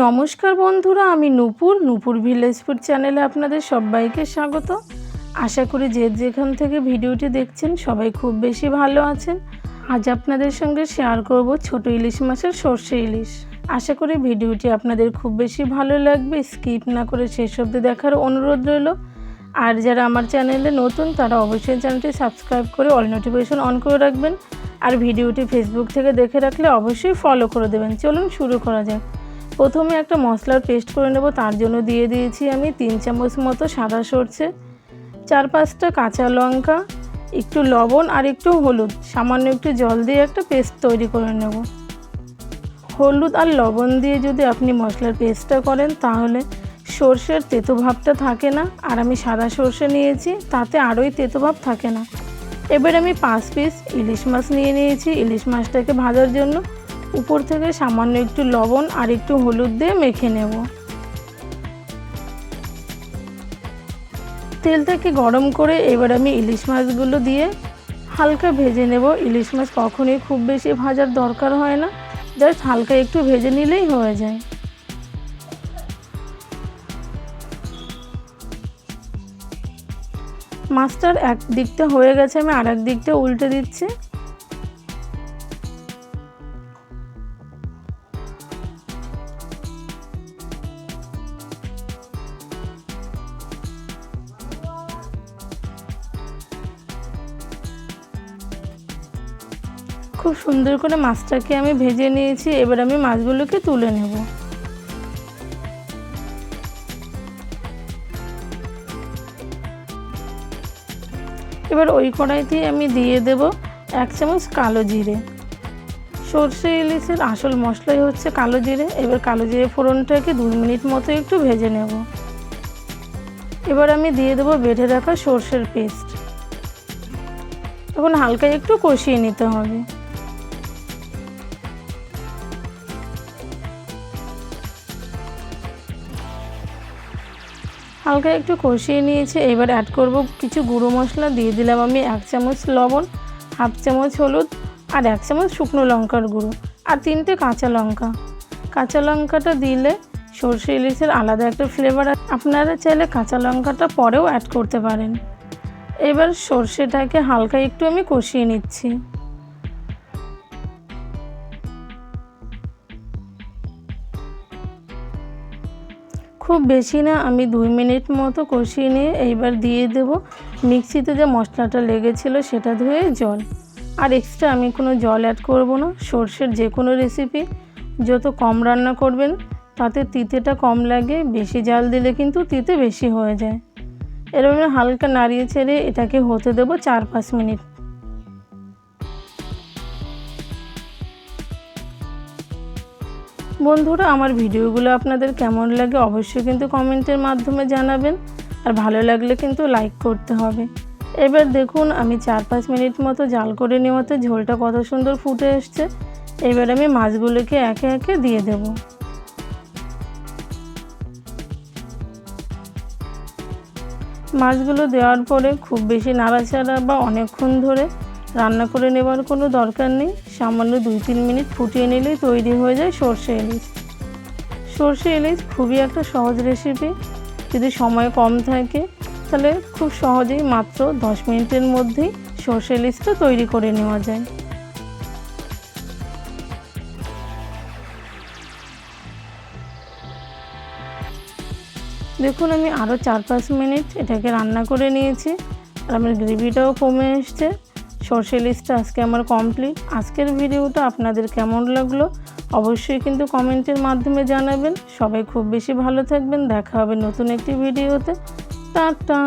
নমস্কার বন্ধুরা, আমি নূপুর ভিলেজ ফুড চ্যানেলে আপনাদের সবাইকে স্বাগত। আশা করি যে যেখান থেকে ভিডিওটি দেখছেন সবাই খুব বেশি ভালো আছেন। আজ আপনাদের সঙ্গে শেয়ার করব ছোট ইলিশ মাছের সর্ষে ইলিশ। আশা করি ভিডিওটি আপনাদের খুব বেশি ভালো লাগবে। স্কিপ না করে শেষ অবধি দেখার অনুরোধ রইল। আর যারা আমার চ্যানেলে নতুন তারা অবশ্যই চ্যানেলটি সাবস্ক্রাইব করে অল নোটিফিকেশন অন করে রাখবেন। আর ভিডিওটি ফেসবুক থেকে দেখে রাখলে অবশ্যই ফলো করে দেবেন। চলুন শুরু করা যাক। প্রথমে একটা মশলার পেস্ট করে নেব। তার জন্য দিয়ে দিয়েছি আমি 3 চামচ মতো সাদা সরষে, 4-5টা কাঁচা লঙ্কা, একটু লবণ আর একটু হলুদ, সামান্য একটু জল দিয়ে একটা পেস্ট তৈরি করে নেব। হলুদ আর লবণ দিয়ে যদি আপনি মশলার পেস্টটা করেন তাহলে সরষের তেতো ভাবটা থাকে না। আর আমি সাদা সরষে নিয়েছি, তাতে আরোই তেতো ভাব থাকে না। এবার আমি 5 পিস ইলিশ মাছ নিয়ে নিয়েছি। ইলিশ মাছটাকে ভাজার জন্য উপর থেকে সামান্য একটু লবণ আর একটু হলুদ দিয়ে মেখে নেব। তেলটাকে গরম করে এবার আমি ইলিশ মাছগুলো দিয়ে হালকা ভেজে নেব। ইলিশ মাছ কখনোই খুব বেশি ভাজার দরকার হয় না, জাস্ট হালকা একটু ভেজে নিলেই হয়ে যায়। মাছটার এক দিকটা হয়ে গেছে, আমি আর এক দিকটা উল্টে দিচ্ছি। খুব সুন্দর করে মাছটাকে আমি ভেজে নিয়েছি। এবার আমি মাছগুলোকে তুলে নেব। এবার ওই কড়াইতে আমি দিয়ে দেব 1 চামচ কালো জিরে। সর্ষে ইলিশের আসল মশলাই হচ্ছে কালো জিরে। এবার কালো জিরে ফোড়নটাকে 2 মিনিট মতো একটু ভেজে নেব। এবার আমি দিয়ে দেব বেটে রাখা সর্ষের পেস্ট। এখন হালকা একটু কষিয়ে নিতে হবে। হালকা একটু কষিয়ে নিয়েছি। এবার অ্যাড করব কিছু গুঁড়ো মশলা। দিয়ে দিলাম আমি 1 চামচ লবণ, 1/2 চামচ হলুদ আর 1 চামচ শুকনো লঙ্কার গুঁড়ো আর 3টে কাঁচা লঙ্কা। কাঁচা লঙ্কাটা দিলে সর্ষে ইলিশের আলাদা একটা ফ্লেভার। আপনারা চাইলে কাঁচা লঙ্কাটা পরেও অ্যাড করতে পারেন। এবার সর্ষেটাকে হালকা একটু আমি কষিয়ে নিচ্ছি। খুব বেশি না, আমি 2 মিনিট মতো কষিয়ে নিয়ে এইবার দিয়ে দেব মিক্সিতে যে মশলাটা লেগেছিল সেটা ধুয়ে জল। আর এক্সট্রা আমি কোনো জল অ্যাড করব না। সর্ষের যে কোনো রেসিপি যত কম রান্না করবেন তাতে তিতেটা কম লাগে। বেশি জাল দিলে কিন্তু তিতে বেশি হয়ে যায়। এরকম হালকা নাড়িয়ে ছেড়ে এটাকে হতে দেব 4-5 মিনিট। বন্ধুরা, আমার ভিডিওগুলো আপনাদের কেমন লাগে অবশ্যই কিন্তু কমেন্টের মাধ্যমে জানাবেন। আর ভালো লাগলে কিন্তু লাইক করতে হবে। এবার দেখুন আমি 4-5 মিনিট মতো জাল করে নেওয়াতে ঝোলটা কত সুন্দর ফুটে এসছে। এবার আমি মাছগুলোকে একে একে দিয়ে দেব। মাছগুলো দেওয়ার পরে খুব বেশি নাড়াচাড়া বা অনেকক্ষণ ধরে রান্না করে নেবার কোনো দরকার নেই। সামান্য 2-3 মিনিট ফুটিয়ে নিলেই তৈরি হয়ে যায় সর্ষে ইলিশ। সর্ষে ইলিশ খুবই একটা সহজ রেসিপি। যদি সময় কম থাকে তাহলে খুব সহজেই মাত্র 10 মিনিটের মধ্যেই সর্ষে ইলিশটা তৈরি করে নেওয়া যায়। দেখুন আমি আরও 4-5 মিনিট এটাকে রান্না করে নিয়েছি আর আমার গ্রেভিটাও কমে এসছে। সর্ষে ইলিশটা আজকে আমার কমপ্লিট। আজকের ভিডিওটা আপনাদের কেমন লাগলো অবশ্যই কিন্তু কমেন্টের মাধ্যমে জানাবেন। সবাই খুব বেশি ভালো থাকবেন। দেখা হবে নতুন একটি ভিডিওতে। টাটা।